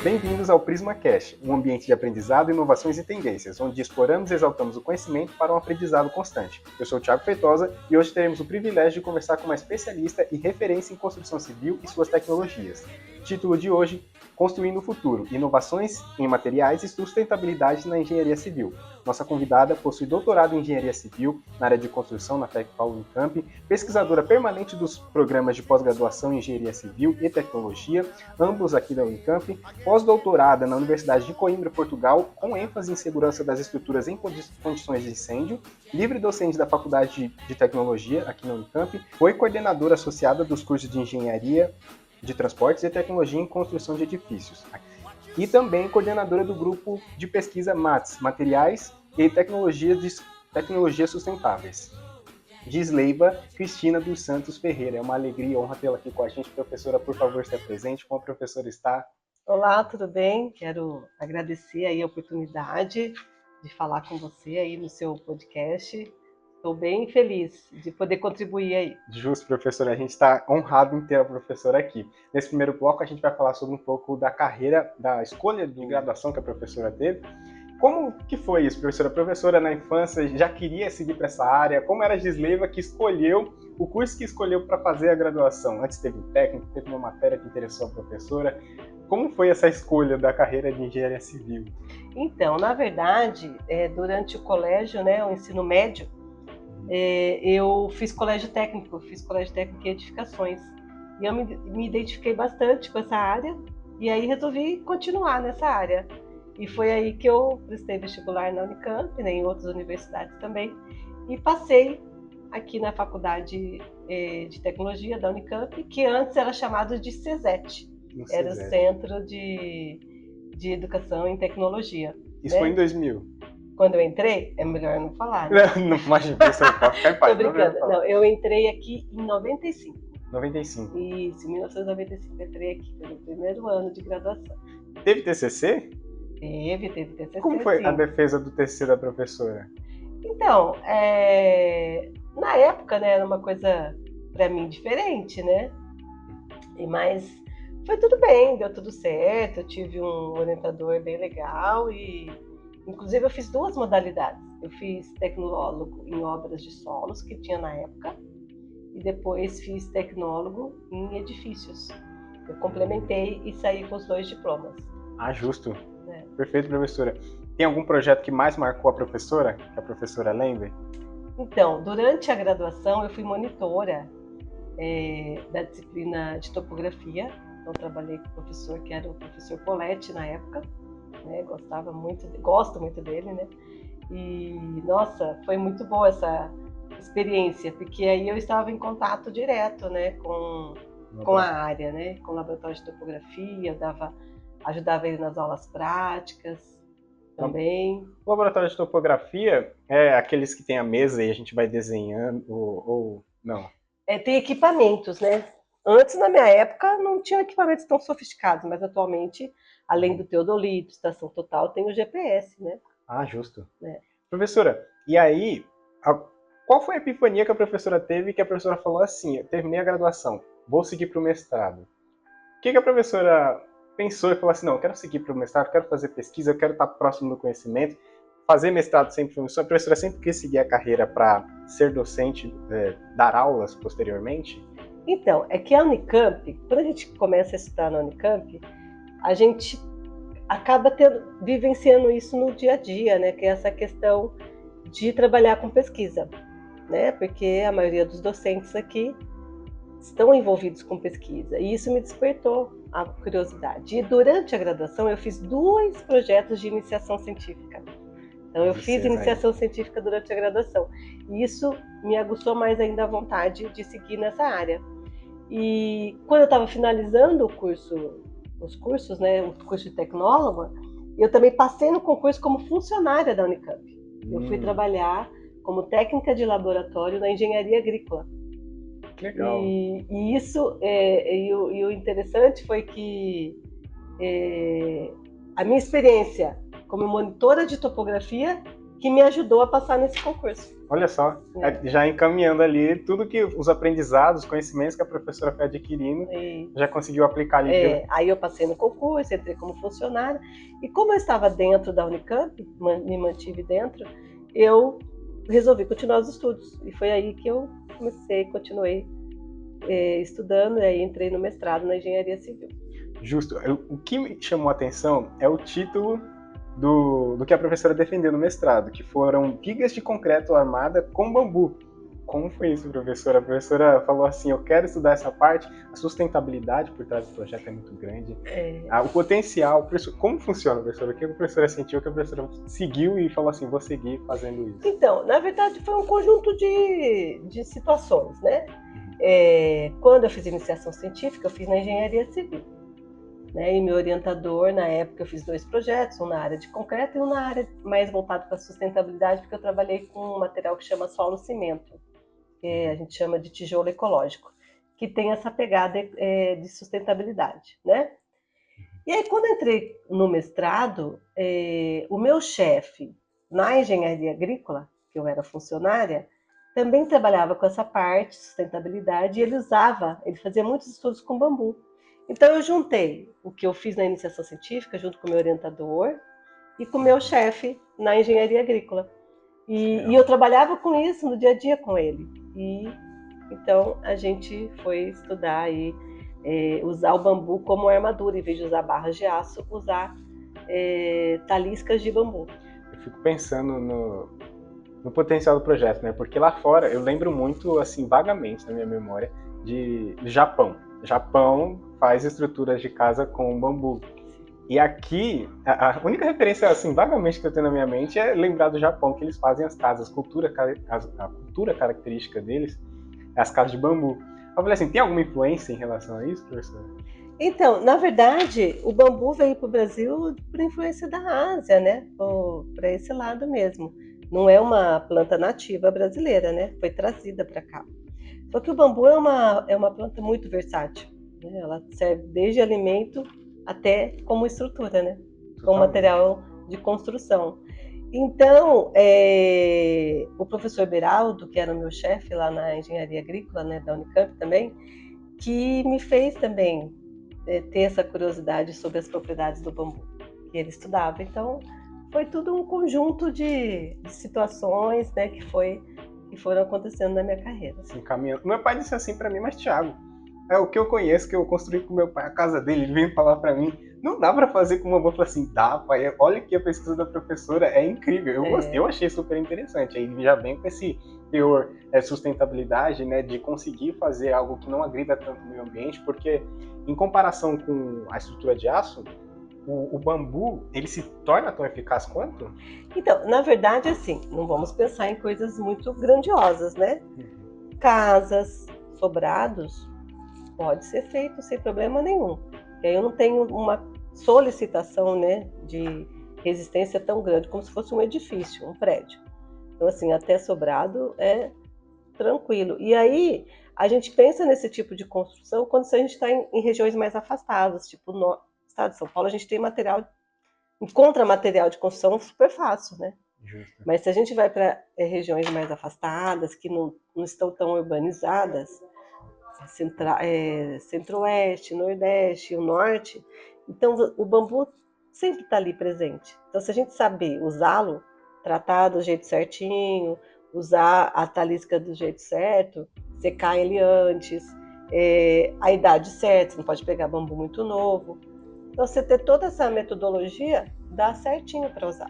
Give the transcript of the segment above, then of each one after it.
Bem-vindos ao PrismaCast, um ambiente de aprendizado, inovações e tendências, onde exploramos e exaltamos o conhecimento para um aprendizado constante. Eu sou o Thiago Feitosa e hoje teremos o privilégio de conversar com uma especialista e referência em construção civil e suas tecnologias. Título de hoje: Construindo o Futuro, Inovações em Materiais e Sustentabilidade na Engenharia Civil. Nossa convidada possui doutorado em Engenharia Civil na área de construção na FECPAL Unicamp, pesquisadora permanente dos programas de pós-graduação em Engenharia Civil e Tecnologia, ambos aqui da Unicamp, pós-doutorada na Universidade de Coimbra, Portugal, com ênfase em segurança das estruturas em condições de incêndio, livre docente da Faculdade de Tecnologia aqui na Unicamp, foi coordenadora associada dos cursos de Engenharia de Transportes e Tecnologia em Construção de Edifícios. E também coordenadora do grupo de pesquisa MATS, Materiais e Tecnologias Sustentáveis. Gisleiva Cristina dos Santos Ferreira. É uma alegria e honra tê-la aqui com a gente. Professora, por favor, esteja presente. Como a professora está? Olá, tudo bem? Quero agradecer aí a oportunidade de falar com você aí no seu podcast. Estou bem feliz de poder contribuir aí. Justo, professora. A gente está honrado em ter a professora aqui. Nesse primeiro bloco, a gente vai falar sobre um pouco da carreira, da escolha de graduação que a professora teve. Como que foi isso, professora? A professora, na infância, já queria seguir para essa área? Como era a Gisleiva que escolheu o curso que escolheu para fazer a graduação? Antes teve um técnico, teve uma matéria que interessou a professora. Como foi essa escolha da carreira de engenharia civil? Então, na verdade, durante o colégio, né, o ensino médio, eu fiz colégio técnico em edificações. E eu me identifiquei bastante com essa área e aí resolvi continuar nessa área. E foi aí que eu prestei vestibular na Unicamp, né, em outras universidades também, e passei aqui na Faculdade de Tecnologia da Unicamp, que antes era chamado de CESET, era o Centro de Educação em Tecnologia. Isso, né? Foi em 2000? Quando eu entrei, é melhor não falar, né? Não, imagina, professor, pode ficar em paz. Tô brincando. Não, eu entrei aqui em 95. 95? Isso, em 1995 eu entrei aqui, pelo primeiro ano de graduação. Teve TCC? Teve TCC. Como foi, sim, a defesa do TCC da professora? Então, na época, né, era uma coisa para mim diferente, né? Mas foi tudo bem, deu tudo certo, eu tive um orientador bem legal e, inclusive, eu fiz duas modalidades. Eu fiz tecnólogo em obras de solos, que tinha na época, e depois fiz tecnólogo em edifícios. Eu complementei e saí com os 2 diplomas. Ah, justo. Perfeito, professora. Tem algum projeto que mais marcou a professora, que a professora lembre? Então, durante a graduação, eu fui monitora da disciplina de topografia. Então, trabalhei com o professor, que era o professor Poletti na época. Né? Gosto muito dele, né? E, nossa, foi muito boa essa experiência, porque aí eu estava em contato direto, né, com a área, né, com o laboratório de topografia, ajudava ele nas aulas práticas também. O laboratório de topografia é aqueles que tem a mesa e a gente vai desenhando, ou não? Tem equipamentos, né? Antes, na minha época, não tinha equipamentos tão sofisticados, mas atualmente, além do teodolito, estação total, tem o GPS, né? Ah, justo. Professora, e aí, qual foi a epifania que a professora teve que a professora falou assim: eu terminei a graduação, vou seguir para o mestrado? O que a professora pensou e falou assim: não, eu quero seguir para o mestrado, quero fazer pesquisa, eu quero estar próximo do conhecimento, fazer mestrado sempre foi um sonho? A professora sempre quis seguir a carreira para ser docente, dar aulas posteriormente? Então, é que a Unicamp, quando a gente começa a estudar na Unicamp, a gente acaba vivenciando isso no dia a dia, né? Que é essa questão de trabalhar com pesquisa, né? Porque a maioria dos docentes aqui estão envolvidos com pesquisa, e isso me despertou a curiosidade. E durante a graduação eu fiz 2 projetos de iniciação científica. Então eu fiz iniciação científica durante a graduação, e isso me aguçou mais ainda a vontade de seguir nessa área. E quando eu estava finalizando o curso os cursos, né, o curso de tecnóloga, eu também passei no concurso como funcionária da Unicamp. Eu fui trabalhar como técnica de laboratório na engenharia agrícola. Legal. E isso, e o interessante foi que a minha experiência como monitora de topografia que me ajudou a passar nesse concurso. Olha só, já encaminhando ali tudo que os aprendizados, os conhecimentos que a professora foi adquirindo, já conseguiu aplicar ali. Aí eu passei no concurso, entrei como funcionária, e como eu estava dentro da Unicamp, me mantive dentro, eu resolvi continuar os estudos. E foi aí que eu continuei estudando, e aí entrei no mestrado na engenharia civil. Justo. O que me chamou a atenção é o título do que a professora defendeu no mestrado, que foram vigas de concreto armada com bambu. Como foi isso, professora? A professora falou assim, eu quero estudar essa parte, a sustentabilidade por trás do projeto é muito grande, o potencial, como funciona, professora? O que a professora sentiu, o que a professora seguiu e falou assim, vou seguir fazendo isso? Então, na verdade, foi um conjunto de situações, né? Quando eu fiz iniciação científica, eu fiz na engenharia civil. Né? E meu orientador, na época, eu fiz 2 projetos, um na área de concreto e um na área mais voltado para a sustentabilidade, porque eu trabalhei com um material que chama solo-cimento, que a gente chama de tijolo ecológico, que tem essa pegada de sustentabilidade, né? E aí, quando eu entrei no mestrado, o meu chefe na engenharia agrícola, que eu era funcionária, também trabalhava com essa parte de sustentabilidade e ele fazia muitos estudos com bambu. Então eu juntei o que eu fiz na iniciação científica junto com o meu orientador e com o meu chefe na engenharia agrícola. E eu trabalhava com isso no dia a dia com ele. E então a gente foi estudar e usar o bambu como armadura, em vez de usar barras de aço, usar taliscas de bambu. Eu fico pensando no potencial do projeto, né? Porque lá fora eu lembro muito, assim, vagamente na minha memória, do Japão. O Japão faz estruturas de casa com bambu. E aqui, a única referência, assim, vagamente que eu tenho na minha mente é lembrar do Japão, que eles fazem as casas, a cultura característica deles é as casas de bambu. Eu falei assim, tem alguma influência em relação a isso, professor? Então, na verdade, o bambu veio para o Brasil por influência da Ásia, né? Para esse lado mesmo. Não é uma planta nativa brasileira, né? Foi trazida para cá. Só que o bambu é uma planta muito versátil. Né? Ela serve desde alimento até como estrutura, né? Como material de construção. Então, o professor Beraldo, que era o meu chefe lá na engenharia agrícola, né, da Unicamp também, que me fez também ter essa curiosidade sobre as propriedades do bambu, que ele estudava. Então, foi tudo um conjunto de situações, né, que foram acontecendo na minha carreira. Assim, caminhando. Meu pai disse assim para mim, mas Thiago, é o que eu conheço, que eu construí com meu pai, a casa dele, ele veio falar para mim, não dá para fazer com bambu. Eu falei assim, dá, pai, olha que a pesquisa da professora é incrível, eu achei super interessante. Aí ele já vem com esse teor sustentabilidade, né, de conseguir fazer algo que não agrida tanto o meio ambiente, porque em comparação com a estrutura de aço, o bambu, ele se torna tão eficaz quanto? Então, na verdade, assim, não vamos pensar em coisas muito grandiosas, né? Casas, sobrados, pode ser feito sem problema nenhum. E aí eu não tenho uma solicitação, né, de resistência tão grande como se fosse um edifício, um prédio. Então, assim, até sobrado é tranquilo. E aí a gente pensa nesse tipo de construção quando a gente está em regiões mais afastadas, tipo no estado de São Paulo, a gente encontra material de construção super fácil, né? Justo. Mas se a gente vai para regiões mais afastadas, que não estão tão urbanizadas, centro-oeste, nordeste, o norte, então o bambu sempre está ali presente. Então, se a gente saber usá-lo, tratar do jeito certinho, usar a talisca do jeito certo, secar ele antes, a idade certa, você não pode pegar bambu muito novo. Então, você ter toda essa metodologia, dá certinho para usar.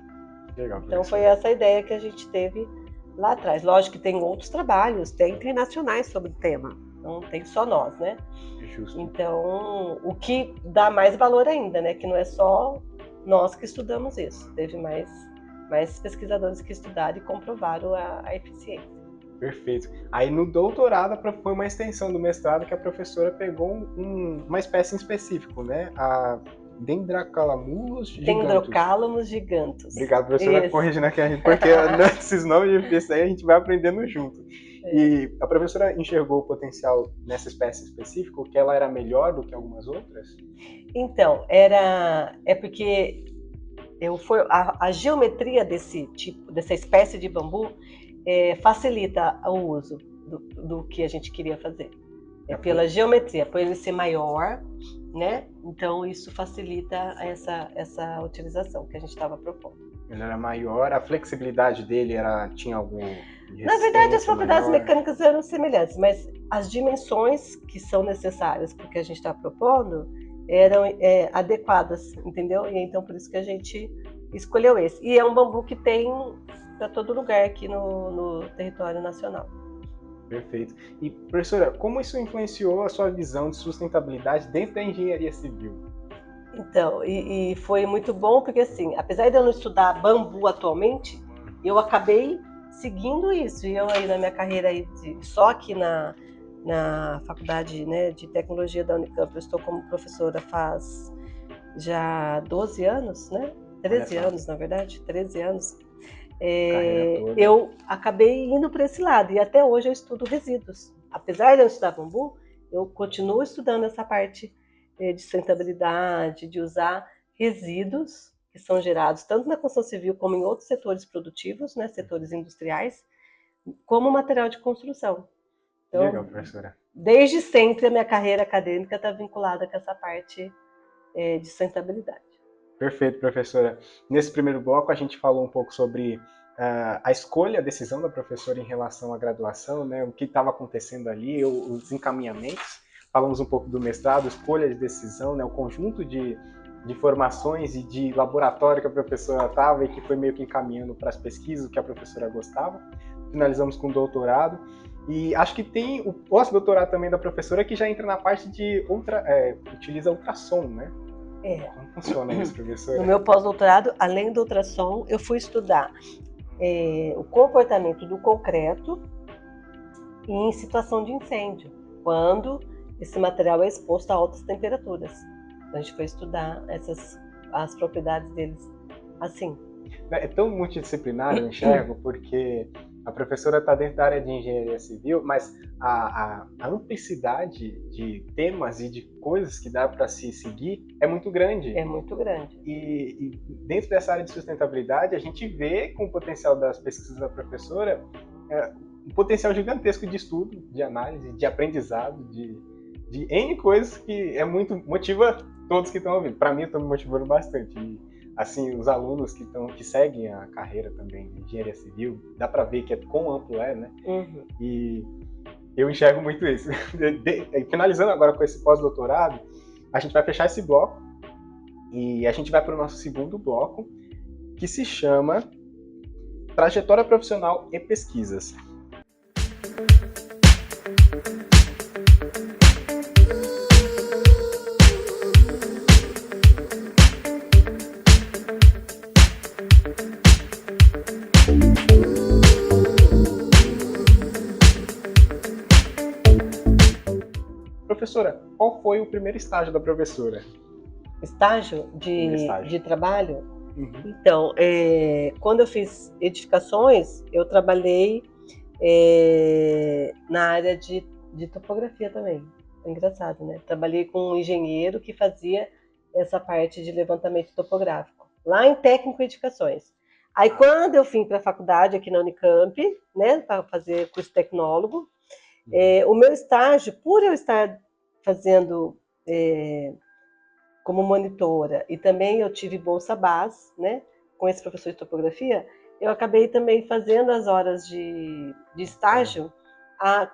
Legal, então, foi essa a ideia que a gente teve lá atrás. Lógico que tem outros trabalhos, tem internacionais sobre o tema. Não tem só nós, né? Justo. Então, o que dá mais valor ainda, né? Que não é só nós que estudamos isso. Teve mais pesquisadores que estudaram e comprovaram a eficiência. Perfeito. Aí no doutorado foi uma extensão do mestrado que a professora pegou uma espécie em específico, né? A Dendrocalamus gigantus. Dendrocalamus gigantus. Obrigado, professora, Isso. corrigindo aqui a gente, porque esses nomes difíceis aí a gente vai aprendendo junto. E a professora enxergou o potencial nessa espécie específica, que ela era melhor do que algumas outras? Então, é porque a geometria desse tipo, dessa espécie de bambu, facilita o uso do que a gente queria fazer. Pela geometria, por ele ser maior, né? Então isso facilita essa utilização que a gente estava propondo. Ele era maior, a flexibilidade dele tinha algum... Na verdade, as propriedades maior. Mecânicas eram semelhantes, mas as dimensões que são necessárias para o que a gente está propondo eram adequadas, entendeu? E então por isso que a gente escolheu esse. E é um bambu que tem para todo lugar aqui no território nacional. Perfeito. E, professora, como isso influenciou a sua visão de sustentabilidade dentro da engenharia civil? Então, e foi muito bom porque, assim, apesar de eu não estudar bambu atualmente, eu acabei seguindo isso. E eu aí na minha carreira aí só aqui na faculdade, né, de tecnologia da Unicamp, eu estou como professora faz já 12 anos, né? 13 anos, na verdade, 13 anos. Eu acabei indo para esse lado e até hoje eu estudo resíduos. Apesar de eu estudar bambu, eu continuo estudando essa parte de sustentabilidade, de usar resíduos que são gerados tanto na construção civil como em outros setores produtivos, né, setores industriais, como material de construção. Então, legal, professora. Desde sempre a minha carreira acadêmica está vinculada com essa parte de sustentabilidade. Perfeito, professora. Nesse primeiro bloco a gente falou um pouco sobre a escolha, a decisão da professora em relação à graduação, né, o que estava acontecendo ali, os encaminhamentos. Falamos um pouco do mestrado, escolha de decisão, né, o conjunto de formações e de laboratório que a professora estava e que foi meio que encaminhando para as pesquisas, o que a professora gostava. Finalizamos com o doutorado. E acho que tem o pós-doutorado também da professora que já entra na parte de utiliza ultrassom, né? Como funciona isso, professora? No meu pós-doutorado, além do ultrassom, eu fui estudar o comportamento do concreto em situação de incêndio, quando esse material é exposto a altas temperaturas. Então, a gente foi estudar as propriedades deles assim. É tão multidisciplinar, eu enxergo, porque a professora está dentro da área de engenharia civil, mas a amplicidade de temas e de coisas que dá para se seguir é muito grande. É muito grande. E dentro dessa área de sustentabilidade, a gente vê com o potencial das pesquisas da professora um potencial gigantesco de estudo, de análise, de aprendizado, de N coisas que motiva todos que estão ouvindo. Para mim, estou me motivando bastante. E, assim, os alunos que seguem a carreira também de engenharia civil, dá para ver que quão amplo né? Uhum. E eu enxergo muito isso. Finalizando agora com esse pós-doutorado, a gente vai fechar esse bloco e a gente vai para o nosso segundo bloco, que se chama Trajetória Profissional e Pesquisas. Professora, qual foi o primeiro estágio da professora? Estágio de trabalho? Uhum. Então, quando eu fiz edificações, eu trabalhei na área de topografia também. É engraçado, né? Trabalhei com um engenheiro que fazia essa parte de levantamento topográfico, lá em técnico edificações. Aí, quando eu vim para a faculdade aqui na Unicamp, né, para fazer curso tecnólogo, o meu estágio, por eu estar fazendo como monitora, e também eu tive bolsa base, né, com esse professor de topografia, eu acabei também fazendo as horas de estágio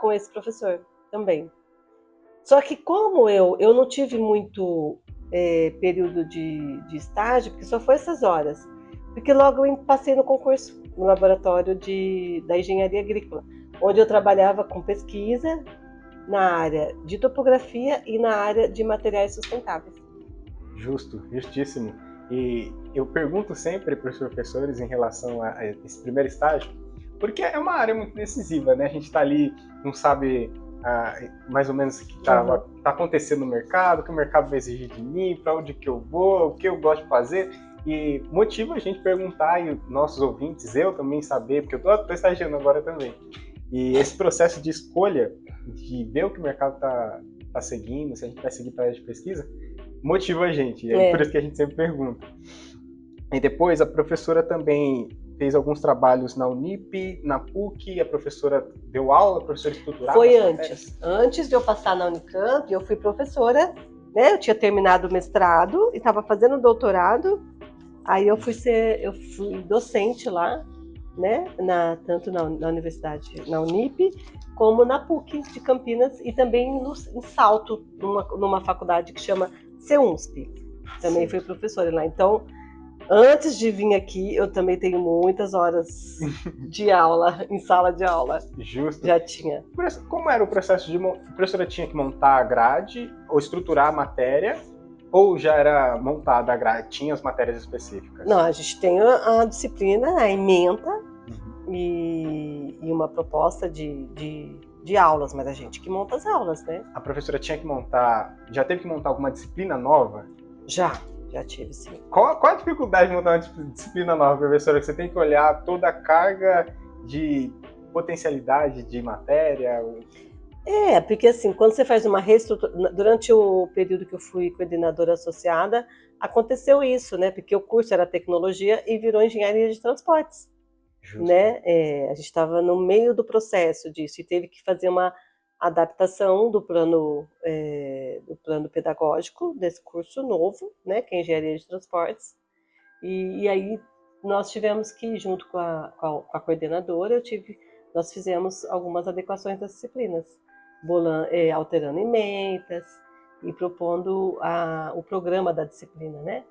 com esse professor também. Só que como eu não tive muito período de estágio, porque só foi essas horas, porque logo eu passei no concurso no laboratório da engenharia agrícola, onde eu trabalhava com pesquisa na área de topografia e na área de materiais sustentáveis. Justíssimo. E eu pergunto sempre para os professores em relação a esse primeiro estágio, Porque é uma área muito decisiva, né? A gente está ali, não sabe mais ou menos o que está acontecendo no mercado, o que o mercado vai exigir de mim, para onde que eu vou, o que eu gosto de fazer. E motiva a gente perguntar, e nossos ouvintes, eu também saber, porque eu estou estagiando agora também. E esse processo de escolha, de ver o que o mercado está seguindo, se a gente vai seguir para a área de pesquisa, motiva a gente. E é por isso que a gente sempre pergunta. E depois a professora também fez alguns trabalhos na Unip, na PUC, a professora deu aula, a professora estruturava. Foi antes. Antes de eu passar na Unicamp, eu fui professora, né? Eu tinha terminado o mestrado e estava fazendo doutorado. Aí eu fui docente lá, né? Tanto na universidade, na Unip, como na PUC de Campinas e também em Salto, numa faculdade que chama CEUNSP. Também fui professora lá. Então, antes de vir aqui, eu também tenho muitas horas de aula, em sala de aula. Justo. Já tinha. Como era o processo de... A professora tinha que montar a grade ou estruturar a matéria? Ou já era montada a grade? Tinha as matérias específicas? Não, a gente tem a disciplina, a ementa e uma proposta de aulas, mas a gente que monta as aulas, né? A professora tinha que montar... Já teve que montar alguma disciplina nova? Já tive, sim. Qual a dificuldade de montar uma disciplina nova, professora? Você tem que olhar toda a carga de potencialidade de matéria? Porque assim, quando você faz uma reestruturação... Durante o período que eu fui coordenadora associada, aconteceu isso, né? Porque o curso era tecnologia e virou engenharia de transportes. Justo. Né? A gente estava no meio do processo disso e teve que fazer uma adaptação do plano pedagógico desse curso novo, né, que é Engenharia de Transportes. E aí nós tivemos que, junto com a coordenadora, nós fizemos algumas adequações das disciplinas, alterando emendas e propondo o programa da disciplina, né?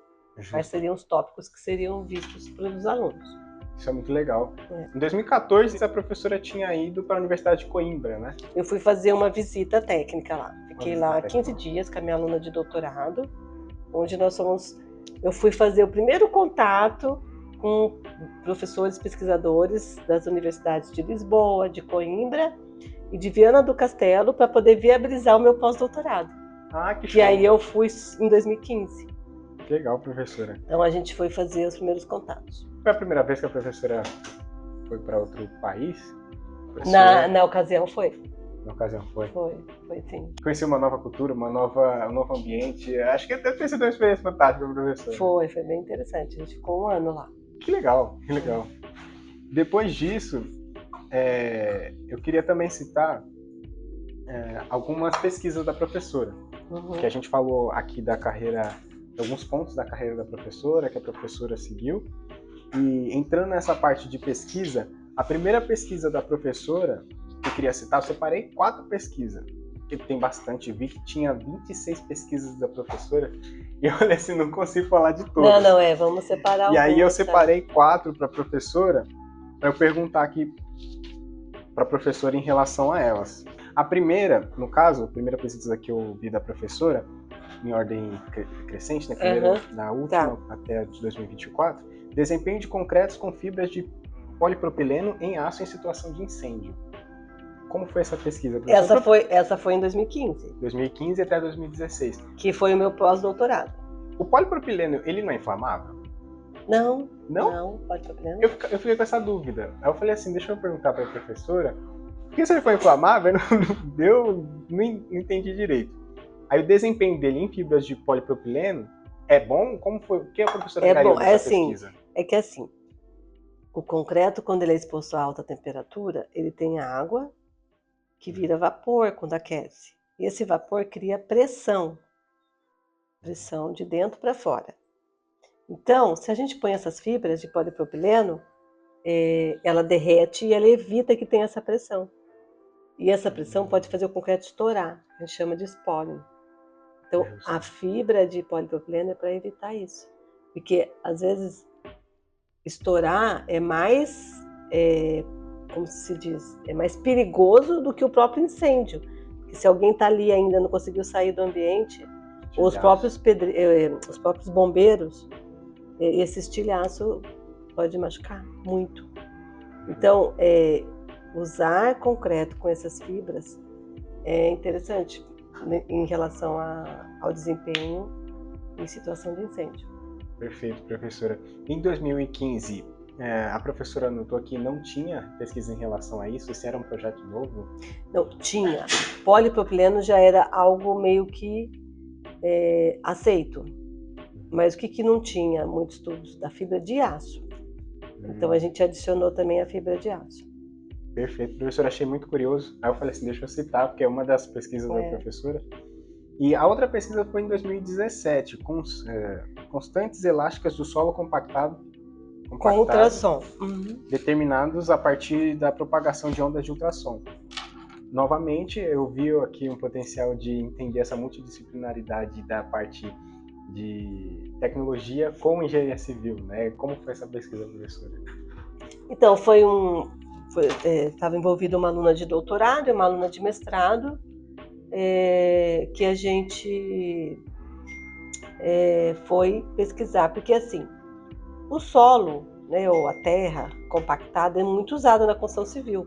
Quais seriam os tópicos que seriam vistos pelos alunos. Isso é muito legal. Em 2014, a professora tinha ido para a Universidade de Coimbra, né? Eu fui fazer uma visita técnica lá. Fiquei lá 15 dias com a minha aluna de doutorado, onde eu fui fazer o primeiro contato com professores pesquisadores das universidades de Lisboa, de Coimbra e de Viana do Castelo para poder viabilizar o meu pós-doutorado. Que show! E aí eu fui em 2015. Que legal, professora. Então a gente foi fazer os primeiros contatos. Foi a primeira vez que a professora foi para outro país? Na ocasião foi. Na ocasião foi? Foi sim. Conheci uma nova cultura, um novo ambiente. Acho que deve ter sido uma experiência fantástica, professora. Foi bem interessante. A gente ficou um ano lá. Que legal, que legal. Depois disso, eu queria também citar algumas pesquisas da professora. Que a gente falou aqui da carreira, de alguns pontos da carreira da professora, que a professora seguiu. E entrando nessa parte de pesquisa, a primeira pesquisa da professora, que eu queria citar, eu separei 4 pesquisas, porque tem bastante, vi que tinha 26 pesquisas da professora, e eu olha assim, não consigo falar de todas. Não, vamos separar E aí eu separei 4 para a professora, para eu perguntar aqui para a professora em relação a elas. A primeira, no caso, a primeira pesquisa que eu vi da professora, em ordem crescente, né? Primeiro na última, até de 2024, desempenho de concretos com fibras de polipropileno em aço em situação de incêndio. Como foi essa pesquisa? Essa foi em 2015. 2015 até 2016. Que foi o meu pós-doutorado. O polipropileno, ele não é inflamável? Não? Não? Não, polipropileno. Eu fiquei com essa dúvida. Aí eu falei assim, deixa eu perguntar para a professora, porque se ele for inflamável, não entendi direito. Aí o desempenho dele em fibras de polipropileno é bom? Como foi? O que a professora ganhou dessa pesquisa? É que assim, o concreto, quando ele é exposto a alta temperatura, ele tem água que vira vapor quando aquece. E esse vapor cria pressão de dentro para fora. Então, se a gente põe essas fibras de polipropileno, ela derrete e ela evita que tenha essa pressão. E essa pressão pode fazer o concreto estourar, a gente chama de espólio. Então, a fibra de polipropileno é para evitar isso. Porque, às vezes, estourar é mais, como se diz, é mais perigoso do que o próprio incêndio. Porque se alguém está ali e ainda não conseguiu sair do ambiente, os próprios bombeiros, esse estilhaço pode machucar muito. Então, usar concreto com essas fibras é interessante, né, em relação ao desempenho em situação de incêndio. Perfeito, professora. Em 2015, a professora notou que não tinha pesquisa em relação a isso? Esse era um projeto novo? Não, tinha. Polipropileno já era algo meio que aceito. Mas o que não tinha muitos estudos? Da fibra de aço. Então a gente adicionou também a fibra de aço. Perfeito, professora, achei muito curioso. Aí eu falei assim, deixa eu citar, porque é uma das pesquisas da professora. E a outra pesquisa foi em 2017, com constantes elásticas do solo compactado com ultrassom, determinados a partir da propagação de ondas de ultrassom. Novamente, eu vi aqui um potencial de entender essa multidisciplinaridade da parte de tecnologia com engenharia civil, né? Como foi essa pesquisa, professora? Então, estava envolvida uma aluna de doutorado e uma aluna de mestrado, que a gente foi pesquisar, porque assim, o solo, né, ou a terra compactada é muito usada na construção civil,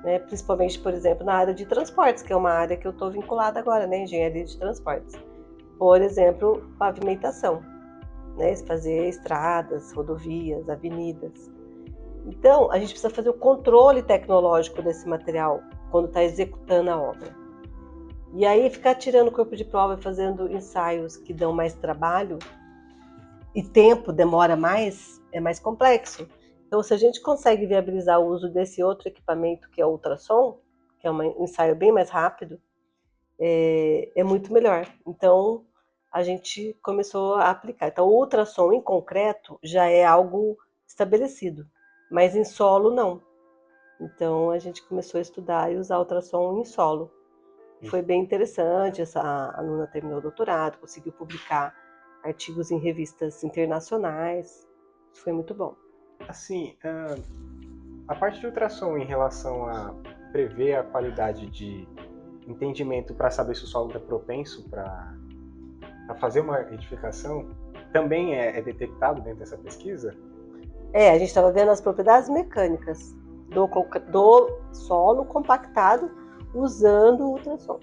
né, principalmente, por exemplo, na área de transportes, que é uma área que eu estou vinculada agora, né, engenharia de transportes. Por exemplo, pavimentação, né, fazer estradas, rodovias, avenidas. Então, a gente precisa fazer o controle tecnológico desse material quando está executando a obra. E aí, ficar tirando o corpo de prova e fazendo ensaios que dão mais trabalho e tempo, demora mais, é mais complexo. Então, se a gente consegue viabilizar o uso desse outro equipamento, que é o ultrassom, que é um ensaio bem mais rápido, é muito melhor. Então, a gente começou a aplicar. Então, o ultrassom em concreto já é algo estabelecido, mas em solo não. Então, a gente começou a estudar e usar ultrassom em solo. Foi bem interessante, essa aluna terminou o doutorado, conseguiu publicar artigos em revistas internacionais, isso foi muito bom. Assim, a parte de ultrassom em relação a prever a qualidade de entendimento para saber se o solo está propenso para fazer uma edificação, também é detectado dentro dessa pesquisa? A gente estava vendo as propriedades mecânicas do solo compactado usando o ultrassom.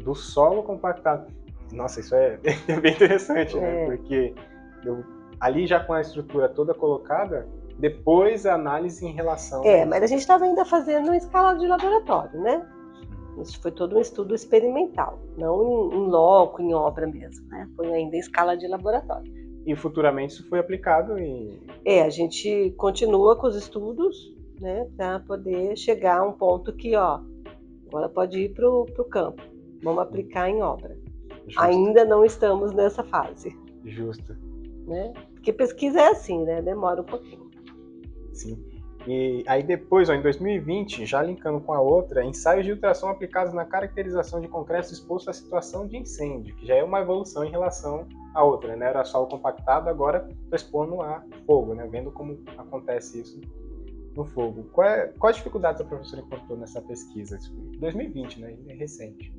Do solo compactado. Nossa, isso é bem interessante, né? Porque ali já com a estrutura toda colocada, depois a análise em relação... mas a gente estava ainda fazendo em escala de laboratório, né? Isso foi todo um estudo experimental, não em loco, em obra mesmo, né? Foi ainda em escala de laboratório. E futuramente isso foi aplicado em... A gente continua com os estudos, né? Para poder chegar a um ponto que, agora pode ir para o campo. Vamos aplicar em obra. Justo. Ainda não estamos nessa fase. Justo. Né? Porque pesquisa é assim, né? Demora um pouquinho. Sim. E aí depois, em 2020, já linkando com a outra, ensaios de ultrassom aplicados na caracterização de concreto exposto à situação de incêndio, que já é uma evolução em relação à outra, né? Era solo compactado, agora estou expondo a fogo, né? Vendo como acontece isso no fogo. Quais dificuldades a professora encontrou nessa pesquisa? 2020, né? É recente.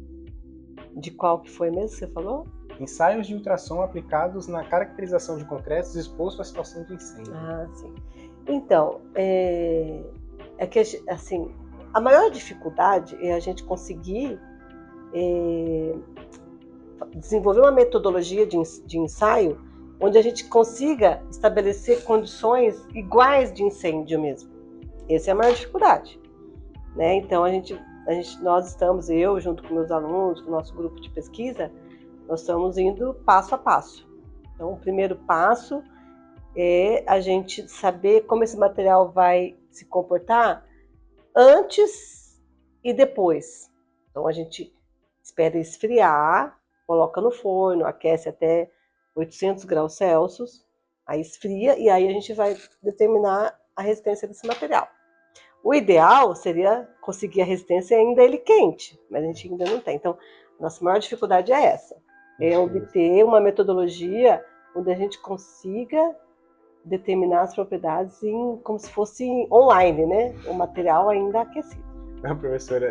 De qual que foi mesmo que você falou? Ensaios de ultrassom aplicados na caracterização de concretos exposto à situação de incêndio. Ah, sim. Então, que, assim, a maior dificuldade é a gente conseguir desenvolver uma metodologia de ensaio onde a gente consiga estabelecer condições iguais de incêndio mesmo. Essa é a maior dificuldade, né? Então, nós estamos, eu junto com meus alunos, com o nosso grupo de pesquisa, nós estamos indo passo a passo. Então, o primeiro passo é a gente saber como esse material vai se comportar antes e depois. Então, a gente espera esfriar, coloca no forno, aquece até 800 graus Celsius, aí esfria e aí a gente vai determinar a resistência desse material. O ideal seria conseguir a resistência ainda ele quente, mas a gente ainda não tem. Então, nossa maior dificuldade é essa, é obter uma metodologia onde a gente consiga determinar as propriedades como se fosse online, né? O material ainda aquecido. Não, professora,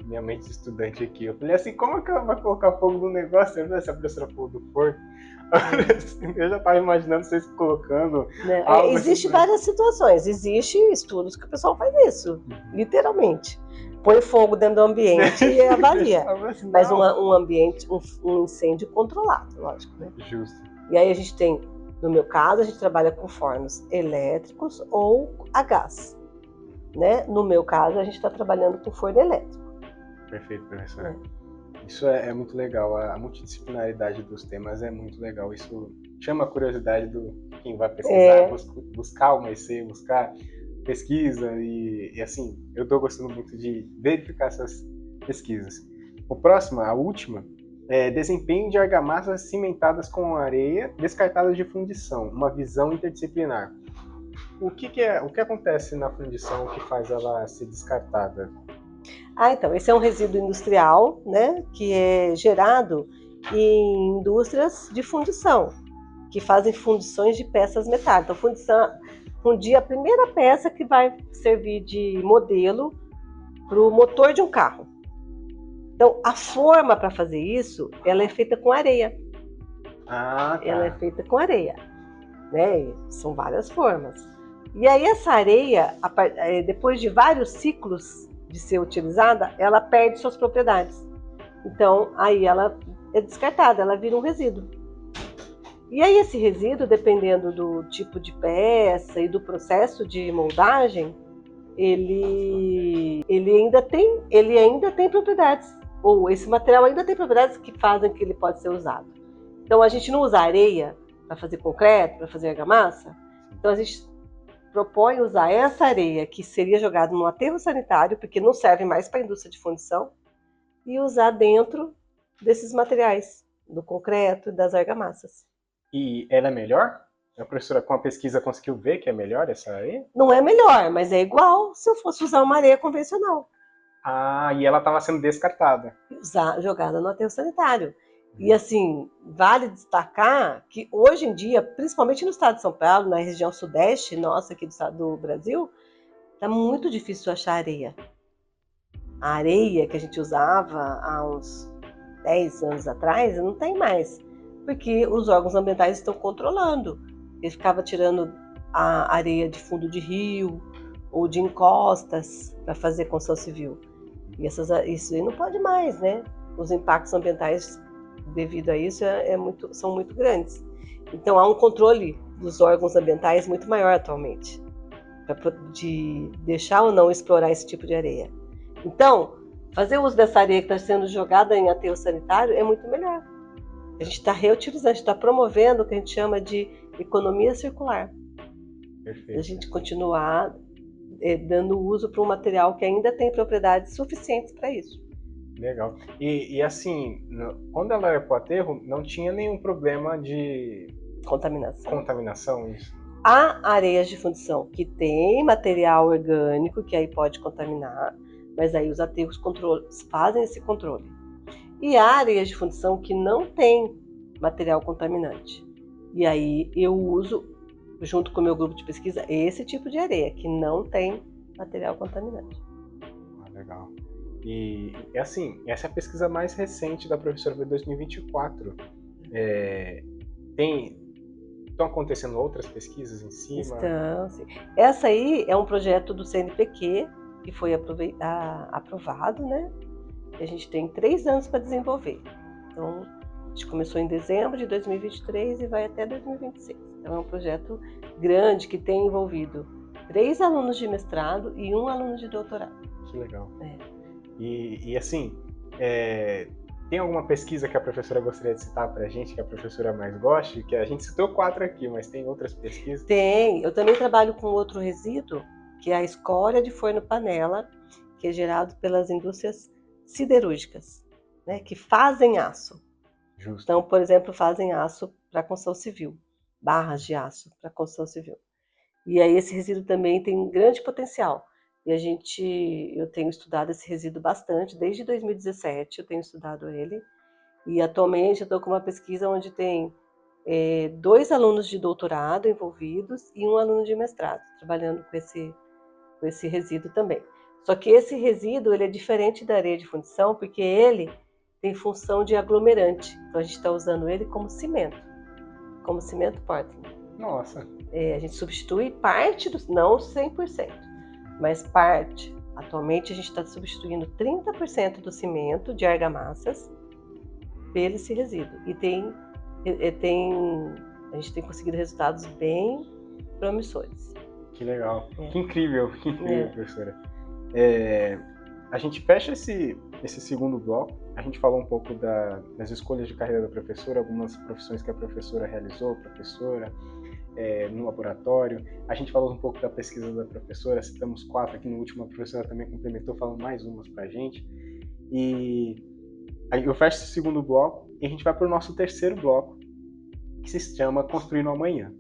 minha mente de estudante aqui, eu falei assim, como que ela vai colocar fogo no negócio? Eu vi essa professora falou do forno. Eu já estava imaginando vocês colocando Né? algo Existe assim. várias situações, existe estudos que o pessoal faz isso, literalmente. Põe fogo dentro do ambiente e avalia. Mas um ambiente, um incêndio controlado, lógico, né? Justo. E aí a gente tem, no meu caso, a gente trabalha com fornos elétricos ou a gás. Né? No meu caso, a gente está trabalhando com forno elétrico. Perfeito, professora. Isso é muito legal, a multidisciplinaridade dos temas é muito legal. Isso chama a curiosidade do quem vai pesquisar, buscar uma EC, buscar pesquisa e assim, eu estou gostando muito de verificar essas pesquisas. O próximo, a última, é desempenho de argamassas cimentadas com areia descartadas de fundição, uma visão interdisciplinar. O que acontece na fundição que faz ela ser descartada? Então, esse é um resíduo industrial, né, que é gerado em indústrias de fundição, que fazem fundições de peças metálicas. Então, fundir a primeira peça que vai servir de modelo para o motor de um carro. Então, a forma para fazer isso, ela é feita com areia. Tá. Ela é feita com areia, né? São várias formas. E aí essa areia, depois de vários ciclos de ser utilizada, ela perde suas propriedades. Então, aí ela é descartada, ela vira um resíduo. E aí esse resíduo, dependendo do tipo de peça e do processo de moldagem, ele ainda tem propriedades, ou esse material ainda tem propriedades que fazem que ele pode ser usado. Então, a gente não usa areia para fazer concreto, para fazer argamassa. Então, a gente propõe usar essa areia que seria jogada no aterro sanitário, porque não serve mais para a indústria de fundição, e usar dentro desses materiais, do concreto e das argamassas. E ela é melhor? A professora com a pesquisa conseguiu ver que é melhor essa areia? Não é melhor, mas é igual se eu fosse usar uma areia convencional. E ela estava sendo descartada. Jogada no aterro sanitário. E assim, vale destacar que hoje em dia, principalmente no estado de São Paulo, na região sudeste, nossa, aqui do estado do Brasil, tá muito difícil achar areia. A areia que a gente usava há uns 10 anos atrás, não tem mais. Porque os órgãos ambientais estão controlando. Eles ficavam tirando a areia de fundo de rio ou de encostas para fazer construção civil. E isso aí não pode mais, né? Os impactos ambientais devido a isso são muito grandes. Então há um controle dos órgãos ambientais muito maior atualmente, de deixar ou não explorar esse tipo de areia. Então, fazer uso dessa areia que está sendo jogada em aterro sanitário é muito melhor. A gente está reutilizando, a gente está promovendo o que a gente chama de economia circular. Perfeito. A gente continuar dando uso para um material que ainda tem propriedades suficientes para isso. Legal. E assim, quando ela era para o aterro, não tinha nenhum problema de contaminação isso? Há areias de fundição que tem material orgânico que aí pode contaminar, mas aí os aterros fazem esse controle. E há areias de fundição que não tem material contaminante. E aí eu uso, junto com o meu grupo de pesquisa, esse tipo de areia que não tem material contaminante. Legal. E assim, essa é a pesquisa mais recente da professora de 2024. Estão acontecendo outras pesquisas em cima? Estão, sim. Essa aí é um projeto do CNPq que foi aprovado, né? A gente tem 3 anos para desenvolver. Então, a gente começou em dezembro de 2023 e vai até 2026. Então, é um projeto grande que tem envolvido 3 alunos de mestrado e 1 aluno de doutorado. Que legal. E assim, tem alguma pesquisa que a professora gostaria de citar para a gente, que a professora mais goste? Que a gente citou 4 aqui, mas tem outras pesquisas? Tem. Eu também trabalho com outro resíduo, que é a escória de forno-panela, que é gerado pelas indústrias siderúrgicas, né, que fazem aço. Justo. Então, por exemplo, fazem aço para construção civil, barras de aço para construção civil. E aí esse resíduo também tem um grande potencial. E eu tenho estudado esse resíduo bastante, desde 2017 eu tenho estudado ele. E atualmente eu estou com uma pesquisa onde tem 2 alunos de doutorado envolvidos e 1 aluno de mestrado, trabalhando com esse resíduo também. Só que esse resíduo ele é diferente da areia de fundição, porque ele tem função de aglomerante. Então a gente está usando ele como cimento. como cimento Portland. Nossa. A gente substitui parte, não 100%, mas parte. Atualmente a gente está substituindo 30% do cimento de argamassas pelo esse resíduo. E a gente tem conseguido resultados bem promissores. Que legal. Que incrível, professora. A gente fecha esse segundo bloco. A gente falou um pouco das escolhas de carreira da professora, algumas profissões que a professora realizou, no laboratório. A gente falou um pouco da pesquisa da professora, citamos 4 aqui no último, a professora também complementou, falando mais umas pra gente. E aí eu fecho esse segundo bloco e a gente vai para o nosso terceiro bloco, que se chama Construindo o Amanhã.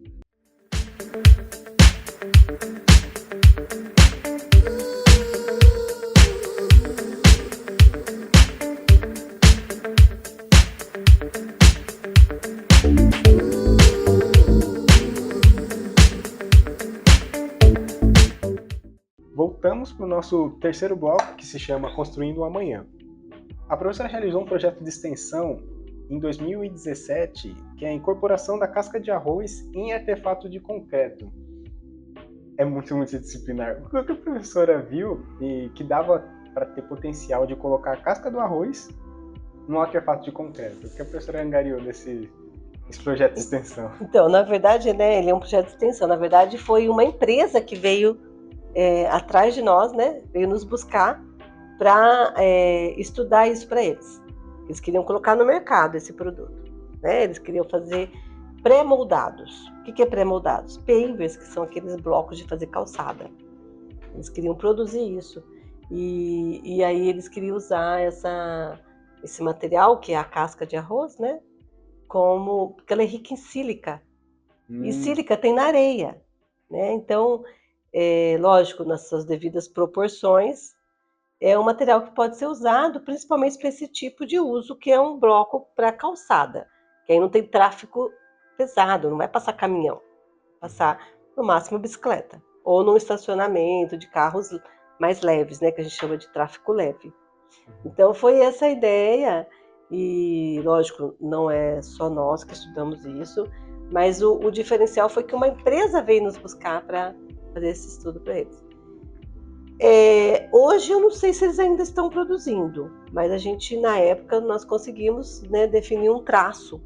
Voltamos para o nosso terceiro bloco, que se chama Construindo o Amanhã. A professora realizou um projeto de extensão em 2017, que é a incorporação da casca de arroz em artefato de concreto. É muito multidisciplinar. O que a professora viu e que dava para ter potencial de colocar a casca do arroz num artefato de concreto? O que a professora angariou desse projeto de extensão? Então, na verdade, né, ele é um projeto de extensão. Na verdade, foi uma empresa que veio atrás de nós, né, veio nos buscar para estudar isso para eles. Eles queriam colocar no mercado esse produto, né? Eles queriam fazer pré-moldados. O que é pré-moldados? Pavers, que são aqueles blocos de fazer calçada. Eles queriam produzir isso. E aí eles queriam usar esse material, que é a casca de arroz, né? Porque ela é rica em sílica. E sílica tem na areia, né? Então, lógico, nas suas devidas proporções, é um material que pode ser usado principalmente para esse tipo de uso, que é um bloco para calçada, que aí não tem tráfego pesado, não vai passar caminhão, vai passar no máximo bicicleta, ou num estacionamento de carros mais leves, né, que a gente chama de tráfego leve. Então foi essa a ideia, e lógico, não é só nós que estudamos isso, mas o diferencial foi que uma empresa veio nos buscar para fazer esse estudo para eles. Hoje eu não sei se eles ainda estão produzindo, mas a gente, na época, nós conseguimos, né, definir um traço.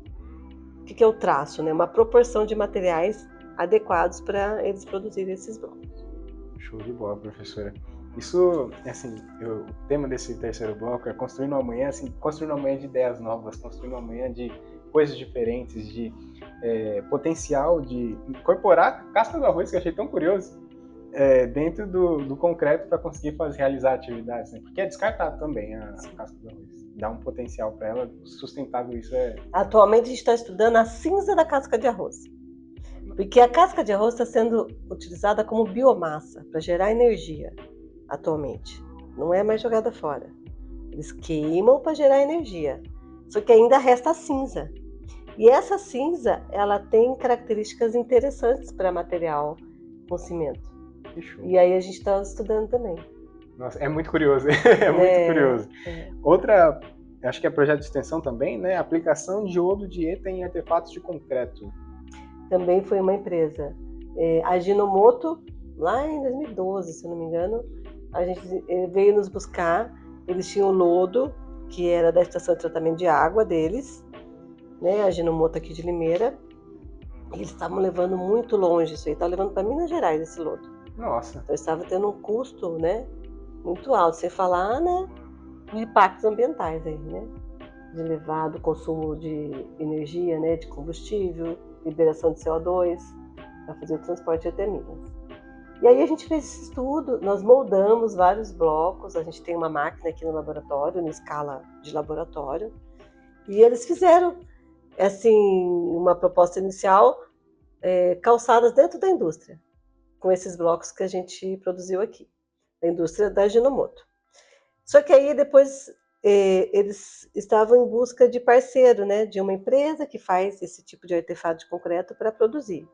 O que é o traço? Né? Uma proporção de materiais adequados para eles produzirem esses blocos. Show de bola, professora. Isso, assim, o tema desse terceiro bloco é construindo amanhã, assim, construindo amanhã de ideias novas, construindo amanhã de coisas diferentes, de potencial de incorporar casca do arroz, que eu achei tão curioso, dentro do concreto para conseguir realizar atividades, né? Porque é descartado também a casca do arroz. Dá um potencial para ela, sustentável isso é... Atualmente a gente está estudando a cinza da casca de arroz. Porque a casca de arroz está sendo utilizada como biomassa para gerar energia atualmente. Não é mais jogada fora. Eles queimam para gerar energia. Só que ainda resta a cinza. E essa cinza, ela tem características interessantes para material com cimento. Que show. E aí a gente está estudando também. Nossa, é muito curioso. É muito curioso. Outra, acho que é projeto de extensão também, né? Aplicação de iodo de ETA em artefatos de concreto. Também foi uma empresa. A Ginomoto, lá em 2012, se eu não me engano, a gente veio nos buscar. Eles tinham o lodo, que era da estação de tratamento de água deles, né? A Ginomoto aqui de Limeira. E eles estavam levando muito longe isso aí, estavam levando para Minas Gerais esse lodo. Nossa. Então estava tendo um custo, né, muito alto, sem falar, né, de impactos ambientais aí, né? De elevado consumo de energia, né, de combustível, liberação de CO2 para fazer o transporte até Minas. E aí a gente fez esse estudo, nós moldamos vários blocos, a gente tem uma máquina aqui no laboratório, na escala de laboratório, e eles fizeram, assim, uma proposta inicial, calçadas dentro da indústria, com esses blocos que a gente produziu aqui, da indústria da Ginomoto. Só que aí depois eles estavam em busca de parceiro, né, de uma empresa que faz esse tipo de artefato de concreto para produzir.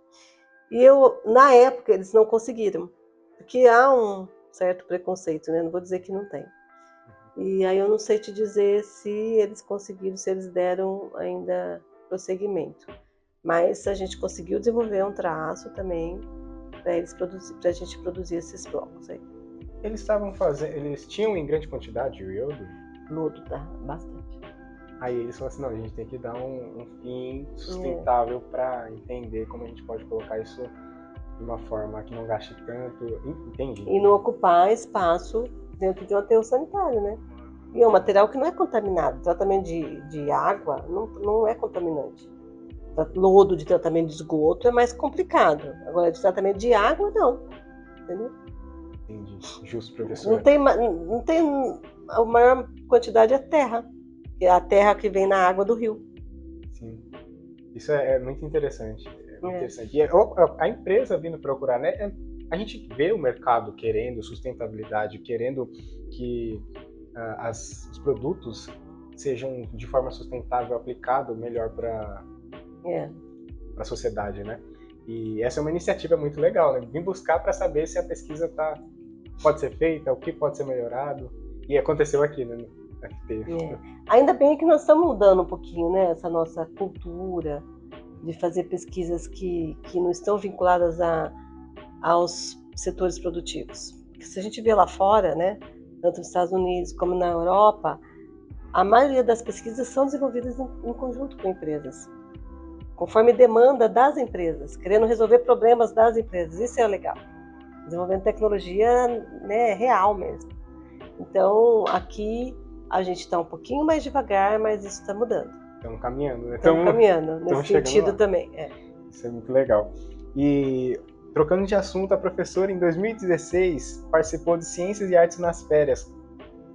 E na época, eles não conseguiram, porque há um certo preconceito, né? Não vou dizer que não tem. E aí eu não sei te dizer se eles conseguiram, se eles deram ainda prosseguimento. mas a gente conseguiu desenvolver um traço também para a gente produzir esses blocos aí. Eles tinham em grande quantidade o iodo? Lodo, tá? Bastante. Aí eles falaram assim, não, a gente tem que dar um fim sustentável para entender como a gente pode colocar isso de uma forma que não gaste tanto. Entendi. E não ocupar espaço dentro de um aterro sanitário, né? E é um material que não é contaminado. Tratamento de água não é contaminante. Lodo de tratamento de esgoto é mais complicado. Agora, de tratamento de água, não. Entendeu? Entendi. Justo, professor. Não tem a maior quantidade é terra. Que é a terra que vem na água do rio. Sim. Isso é muito interessante. Interessante. E a empresa vindo procurar, né? A gente vê o mercado querendo sustentabilidade, querendo que os produtos sejam de forma sustentável aplicado melhor para a sociedade, né? E essa é uma iniciativa muito legal, né? Vim buscar para saber se a pesquisa pode ser feita, o que pode ser melhorado. E aconteceu aqui, né? Ainda bem que nós estamos mudando um pouquinho, né? Essa nossa cultura de fazer pesquisas que não estão vinculadas aos setores produtivos. Porque se a gente vê lá fora, né? Tanto nos Estados Unidos como na Europa, a maioria das pesquisas são desenvolvidas em conjunto com empresas, conforme demanda das empresas, querendo resolver problemas das empresas. Isso é legal. Desenvolvendo tecnologia, né, real mesmo. Então, aqui a gente está um pouquinho mais devagar, mas isso está mudando. Estamos caminhando, né? Estamos caminhando nesse sentido também. Isso é muito legal. E, trocando de assunto, a professora, em 2016, participou de Ciências e Artes nas Férias.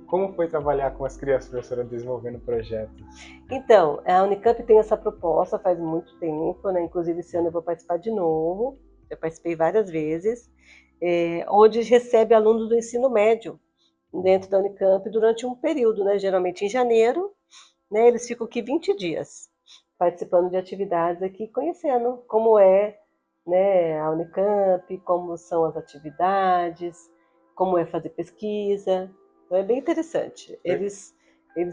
Como foi trabalhar com as crianças, professora, desenvolvendo projetos? Então, a Unicamp tem essa proposta faz muito tempo, né? Inclusive, esse ano eu vou participar de novo. Eu participei várias vezes, onde recebe alunos do ensino médio dentro da Unicamp durante um período, né? Geralmente em janeiro, né? Eles ficam aqui 20 dias participando de atividades aqui, conhecendo como é, né, a Unicamp, como são as atividades, como é fazer pesquisa. Então é bem interessante. Eles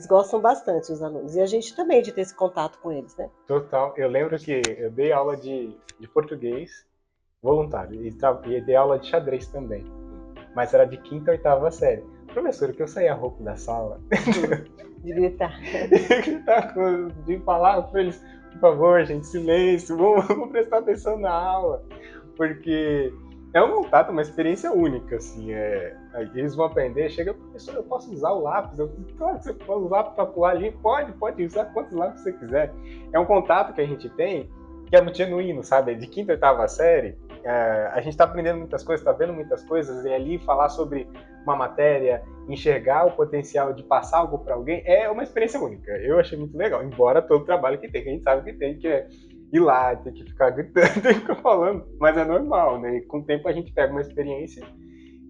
gostam bastante, os alunos. E a gente também de ter esse contato com eles, né? Total. Eu lembro que eu dei aula de português voluntário e dei aula de xadrez também. Mas era de quinta a oitava série. Professor, que eu saía rouco da sala. De gritar. De falar para eles, por favor, gente, silêncio, vamos prestar atenção na aula. Porque é um contato, uma experiência única, assim. Eles vão aprender, chega, professor, eu posso usar o lápis? Claro que você pode usar para pular ali, pode usar quantos lápis você quiser. É um contato que a gente tem que é muito genuíno, sabe? De quinta a oitava série, a gente está aprendendo muitas coisas, está vendo muitas coisas, e ali falar sobre uma matéria, enxergar o potencial de passar algo para alguém, é uma experiência única. Eu achei muito legal, embora todo o trabalho que tem, que a gente sabe que tem, que é ir lá, tem que ficar gritando, tem que ficar falando, mas é normal, né? E com o tempo a gente pega uma experiência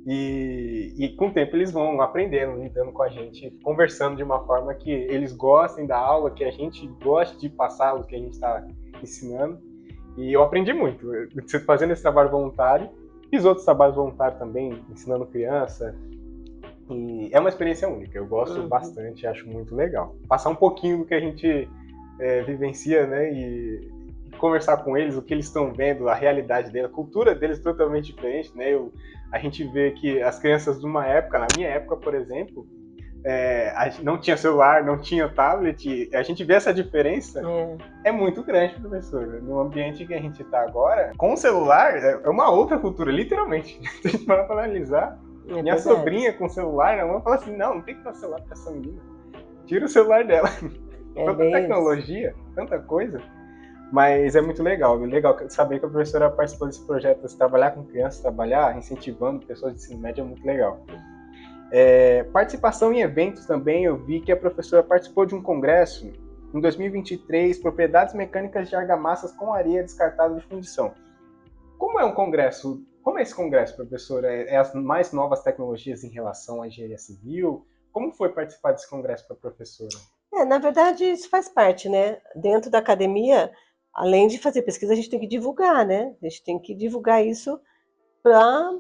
e com o tempo eles vão aprendendo, lidando com a gente, conversando de uma forma que eles gostem da aula, que a gente goste de passar o que a gente está ensinando. E eu aprendi muito fazendo esse trabalho voluntário, fiz outros trabalhos voluntários também, ensinando criança, e é uma experiência única, eu gosto bastante, acho muito legal. Passar um pouquinho do que a gente vivencia, né, e conversar com eles, o que eles estão vendo, a realidade deles, a cultura deles é totalmente diferente, né, a gente vê que as crianças de uma época, na minha época, por exemplo, a gente não tinha celular, não tinha tablet, a gente vê essa diferença, é muito grande, professor. No ambiente que a gente está agora, com o celular, é uma outra cultura, literalmente. Se a gente parar para analisar, minha sobrinha com o celular, a mãe fala assim, não tem que dar celular para essa menina. Tira o celular dela. Tanta tecnologia, tanta coisa. Mas é muito legal saber que a professora participou desse projeto, de trabalhar com crianças, trabalhar incentivando pessoas de ensino médio é muito legal. Participação em eventos também, eu vi que a professora participou de um congresso em 2023, Propriedades Mecânicas de Argamassas com Areia Descartada de Fundição. Como é esse congresso, professora? É as mais novas tecnologias em relação à engenharia civil? Como foi participar desse congresso para a professora? Na verdade, isso faz parte, né? Dentro da academia, além de fazer pesquisa, a gente tem que divulgar, né? A gente tem que divulgar isso para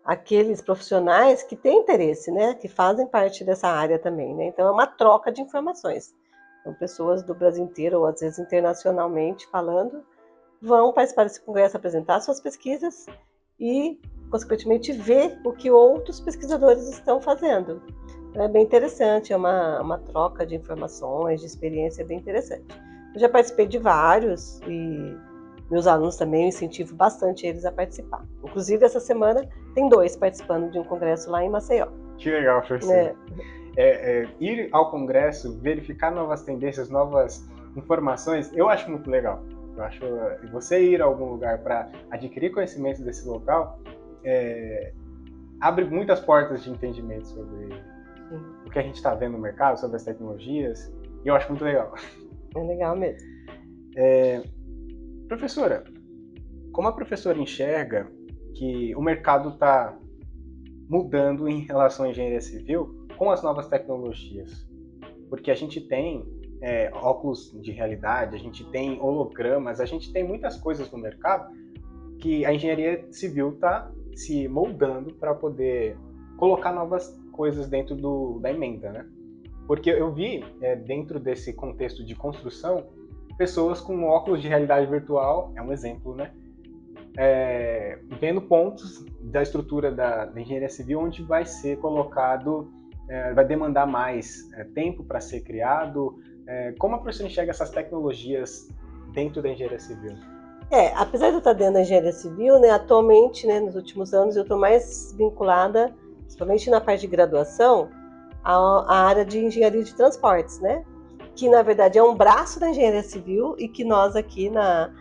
aqueles profissionais que têm interesse, né, que fazem parte dessa área também, né? Então é uma troca de informações. Então, pessoas do Brasil inteiro, ou às vezes internacionalmente falando, vão participar desse congresso, apresentar suas pesquisas e, consequentemente, ver o que outros pesquisadores estão fazendo. Então, é bem interessante, é uma troca de informações, de experiência bem interessante. Eu já participei de vários e meus alunos também, eu incentivo bastante eles a participar. Inclusive, essa semana tem 2 participando de um congresso lá em Maceió. Que legal, professor. Ir ao congresso, verificar novas tendências, novas informações, eu acho muito legal. Eu acho você ir a algum lugar para adquirir conhecimento desse local abre muitas portas de entendimento sobre o que a gente está vendo no mercado, sobre as tecnologias, e eu acho muito legal. É legal mesmo. Professora, como a professora enxerga que o mercado está mudando em relação à engenharia civil com as novas tecnologias? Porque a gente tem óculos de realidade, a gente tem hologramas, a gente tem muitas coisas no mercado que a engenharia civil está se moldando para poder colocar novas coisas dentro da emenda, né? Porque eu vi, dentro desse contexto de construção, pessoas com óculos de realidade virtual, é um exemplo, né? Vendo pontos da estrutura da engenharia civil onde vai ser colocado, vai demandar mais tempo para ser criado. Como a professora enxerga essas tecnologias dentro da engenharia civil? Apesar de eu estar dentro da engenharia civil, né, atualmente, né, nos últimos anos, eu estou mais vinculada, principalmente na parte de graduação, à área de engenharia de transportes, né? Que na verdade é um braço da engenharia civil e que nós aqui na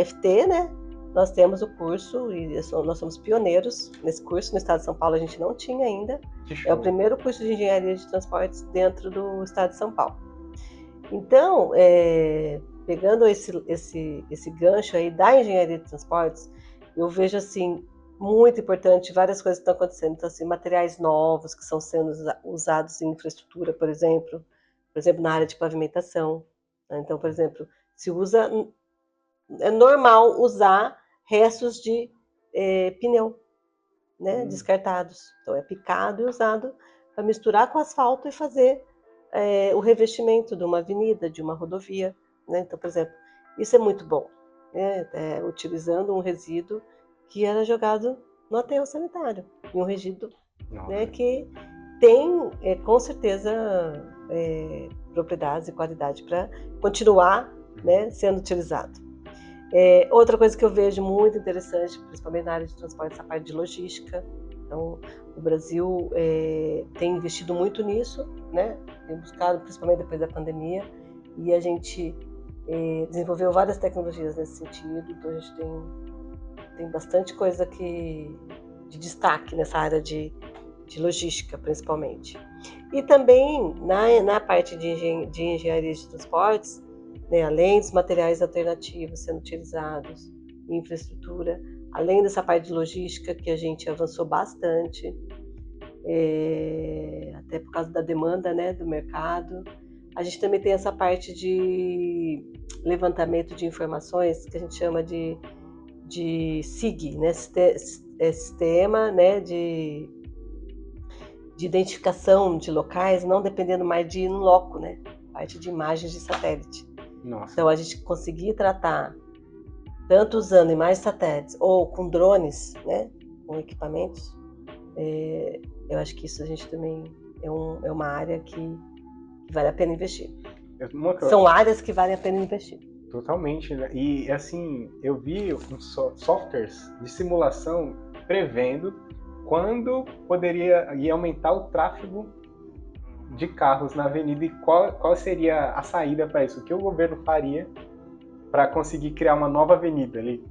FT, né, nós temos o curso e nós somos pioneiros nesse curso. No estado de São Paulo a gente não tinha ainda. É o primeiro curso de engenharia de transportes dentro do estado de São Paulo. Então, pegando esse gancho aí da engenharia de transportes, eu vejo assim muito importante várias coisas que estão acontecendo. Então, assim, materiais novos que estão sendo usados em infraestrutura, por exemplo na área de pavimentação. Então, por exemplo, é normal usar restos de pneu, né, descartados. Então, é picado e usado para misturar com asfalto e fazer o revestimento de uma avenida, de uma rodovia, né? Então, por exemplo, isso é muito bom, né? Utilizando um resíduo que era jogado no aterro sanitário, e um resíduo, né, que tem, com certeza, propriedades e qualidade para continuar, né, sendo utilizado. Outra coisa que eu vejo muito interessante, principalmente na área de transporte, essa parte de logística. Então, o Brasil tem investido muito nisso, né? Tem buscado, principalmente depois da pandemia, e a gente desenvolveu várias tecnologias nesse sentido. Então, a gente tem bastante coisa de destaque nessa área de logística, principalmente. E também na parte de engenharia de transportes, né, além dos materiais alternativos sendo utilizados em infraestrutura, além dessa parte de logística que a gente avançou bastante, até por causa da demanda, né, do mercado, a gente também tem essa parte de levantamento de informações que a gente chama de SIG, né, sistema, né, de identificação de locais, não dependendo mais de in loco, né? Parte de imagens de satélite. Nossa. Então, a gente conseguir tratar, tanto usando imagens de satélites ou com drones, né? Com equipamentos, eu acho que isso a gente também é uma área que vale a pena investir. São áreas que valem a pena investir. Totalmente, né? E assim, eu vi softwares de simulação prevendo quando ia aumentar o tráfego de carros na avenida e qual seria a saída para isso, o que o governo faria para conseguir criar uma nova avenida ali.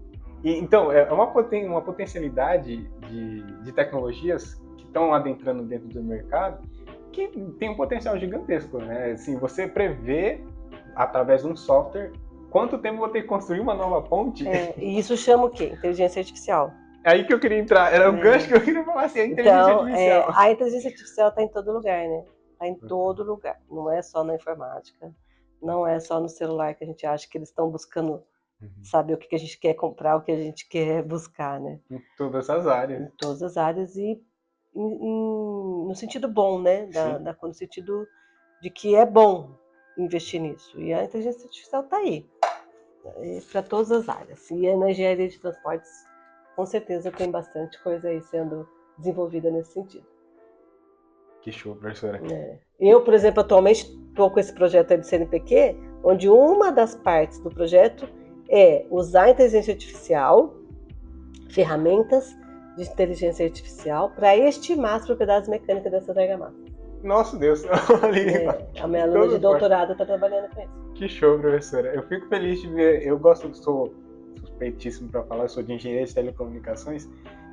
Então, é uma potencialidade de tecnologias que estão adentrando dentro do mercado que tem um potencial gigantesco, né? Assim, você prevê, através de um software, quanto tempo vou ter que construir uma nova ponte. E isso chama o quê? Inteligência artificial. É aí que eu queria entrar, era o gancho que eu queria falar assim, a inteligência artificial. A inteligência artificial está em todo lugar, né? Está em todo lugar, não é só na informática, não é só no celular que a gente acha que eles estão buscando saber o que a gente quer comprar, o que a gente quer buscar, né? Em todas as áreas. Em todas as áreas e no sentido bom, né? No sentido de que é bom, investir nisso. E a inteligência artificial está aí, para todas as áreas. E na engenharia de transportes, com certeza, tem bastante coisa aí sendo desenvolvida nesse sentido. Que show, professora. Eu, por exemplo, atualmente estou com esse projeto aí do CNPq, onde uma das partes do projeto é usar a inteligência artificial, ferramentas de inteligência artificial, para estimar as propriedades mecânicas dessas argamassas. Nossa, Deus. A minha aluna de doutorado está trabalhando com isso. Que show, professora. Eu fico feliz de ver. Eu gosto, sou suspeitíssimo para falar, eu sou de engenharia de telecomunicações,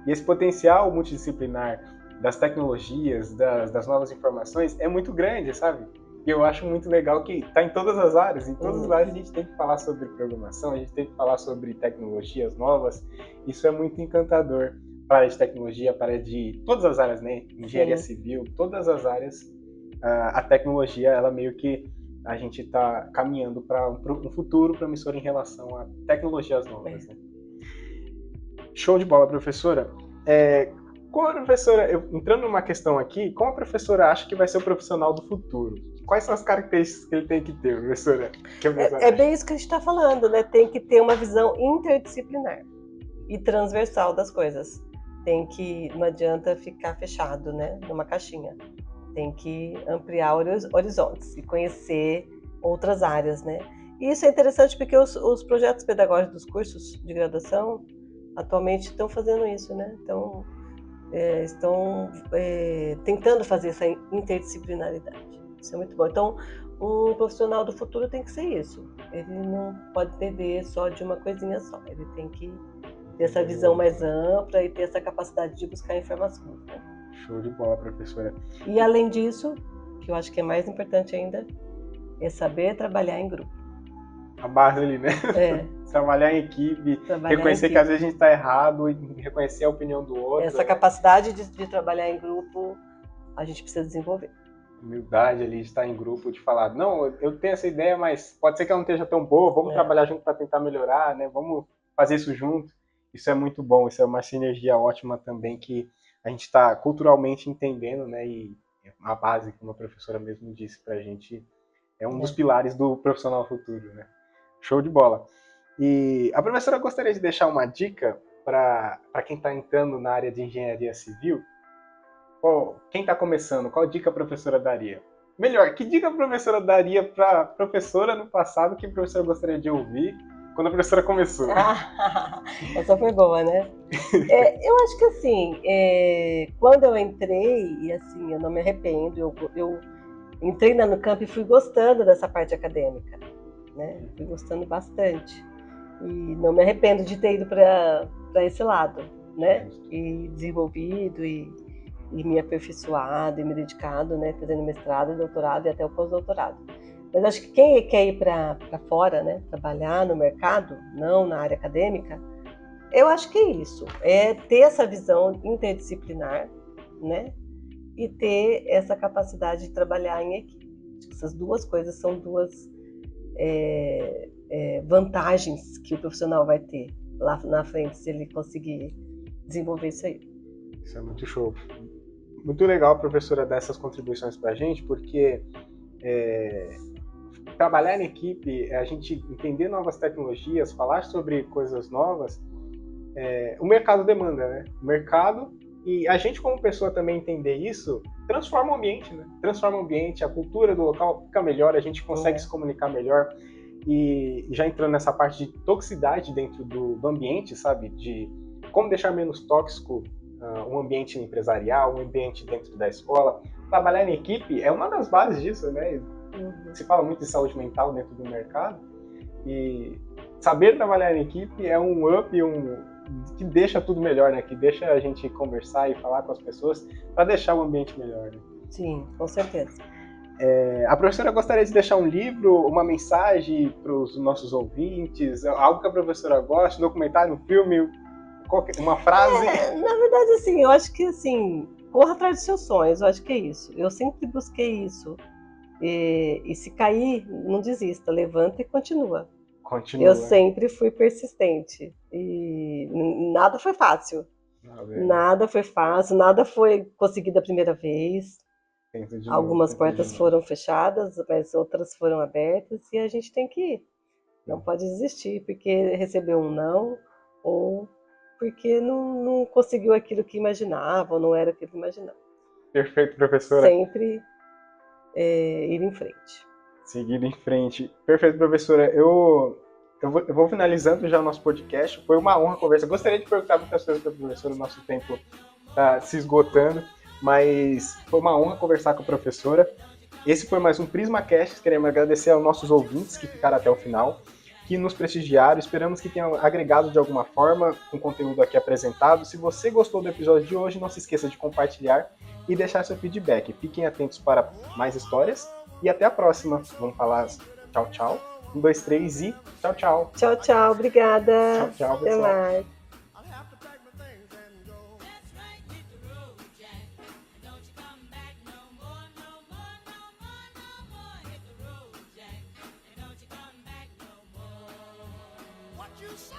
e esse potencial multidisciplinar das tecnologias, das novas informações é muito grande, sabe? E eu acho muito legal que está em todas as áreas. Em todas as áreas a gente tem que falar sobre programação, a gente tem que falar sobre tecnologias novas. Isso é muito encantador para a área de tecnologia, para a área de todas as áreas, né? Engenharia civil, todas as áreas. A tecnologia, ela meio que a gente está caminhando para um futuro promissor em relação a tecnologias novas. Né? Show de bola, professora. Como a professora, entrando numa questão aqui, como a professora acha que vai ser o profissional do futuro? Quais são as características que ele tem que ter, professora? É bem isso que a gente está falando, né? Tem que ter uma visão interdisciplinar e transversal das coisas. Não adianta ficar fechado, né, numa caixinha. Tem que ampliar horizontes e conhecer outras áreas, né? E isso é interessante porque os projetos pedagógicos dos cursos de graduação atualmente estão fazendo isso, né? Então, estão tentando fazer essa interdisciplinaridade. Isso é muito bom. Então, um profissional do futuro tem que ser isso. Ele não pode depender só de uma coisinha só. Ele tem que ter essa visão mais ampla e ter essa capacidade de buscar informações, né? Show de bola, professora. E além disso, que eu acho que é mais importante ainda, é saber trabalhar em grupo. A base ali, né? Trabalhar em equipe, reconhecer que às vezes a gente está errado e reconhecer a opinião do outro. Essa capacidade de trabalhar em grupo, a gente precisa desenvolver. Humildade ali, de estar em grupo, de falar, não, eu tenho essa ideia, mas pode ser que ela não esteja tão boa, vamos trabalhar junto para tentar melhorar, né? Vamos fazer isso junto. Isso é muito bom, isso é uma sinergia ótima também que a gente está culturalmente entendendo, né? E a base, como a professora mesmo disse para a gente, é um dos pilares do profissional futuro, né? Show de bola. E a professora gostaria de deixar uma dica para quem está entrando na área de engenharia civil? Quem está começando, qual dica a professora daria? Melhor, que dica a professora daria para a professora no passado que a professora gostaria de ouvir quando a professora começou? Essa foi boa, né? Eu acho que assim, quando eu entrei, e assim, eu não me arrependo, eu entrei na Unicamp e fui gostando dessa parte acadêmica, né? Fui gostando bastante. E não me arrependo de ter ido para esse lado, né? E desenvolvido e me aperfeiçoado e me dedicado, né? Fazendo mestrado, doutorado e até o pós-doutorado. Mas acho que quem quer ir para fora, né? Trabalhar no mercado, não na área acadêmica, eu acho que é isso. É ter essa visão interdisciplinar, né? E ter essa capacidade de trabalhar em equipe. Essas duas coisas são duas vantagens que o profissional vai ter lá na frente se ele conseguir desenvolver isso aí. Isso é muito show. Muito legal, professora, dar essas contribuições para a gente, porque trabalhar em equipe, a gente entender novas tecnologias, falar sobre coisas novas, o mercado demanda, né? O mercado, e a gente como pessoa também entender isso, transforma o ambiente, né? Transforma o ambiente, a cultura do local fica melhor, a gente consegue se comunicar melhor. E já entrando nessa parte de toxicidade dentro do ambiente, sabe? De como deixar menos tóxico um ambiente empresarial, um ambiente dentro da escola. Trabalhar em equipe é uma das bases disso, né? Se fala muito de saúde mental dentro do mercado e saber trabalhar em equipe é um up, que deixa tudo melhor, né? Que deixa a gente conversar e falar com as pessoas para deixar o ambiente melhor, né? Sim, com certeza. A professora gostaria de deixar um livro, uma mensagem para os nossos ouvintes, algo que a professora gosta, um documentário, um filme, uma frase? Na verdade, assim, eu acho que assim, corra atrás dos seus sonhos, eu acho que é isso. Eu sempre busquei isso. E se cair, não desista, levanta e continua. Eu sempre fui persistente e nada foi fácil. Nada foi fácil, nada foi conseguido a primeira vez. Tenta de novo, Algumas tenta de portas novo. foram fechadas, mas outras foram abertas e a gente tem que ir. Não pode desistir porque recebeu um não ou porque não conseguiu aquilo que imaginava ou não era aquilo que imaginava. Perfeito, professora. Sempre ir em frente. Seguir em frente. Perfeito, professora. Eu vou finalizando já o nosso podcast. Foi uma honra conversar. Gostaria de perguntar muitas coisas para a professora, o nosso tempo está se esgotando, mas foi uma honra conversar com a professora. Esse foi mais um PrismaCast. Queremos agradecer aos nossos ouvintes que ficaram até o final, que nos prestigiaram. Esperamos que tenham agregado de alguma forma com o conteúdo aqui apresentado. Se você gostou do episódio de hoje, não se esqueça de compartilhar e deixar seu feedback. Fiquem atentos para mais histórias e até a próxima. Vamos falar tchau, tchau. 1, 2, 3 e tchau, tchau. Tchau, tchau. Obrigada. Tchau, tchau, Até pessoal. mais. What you say?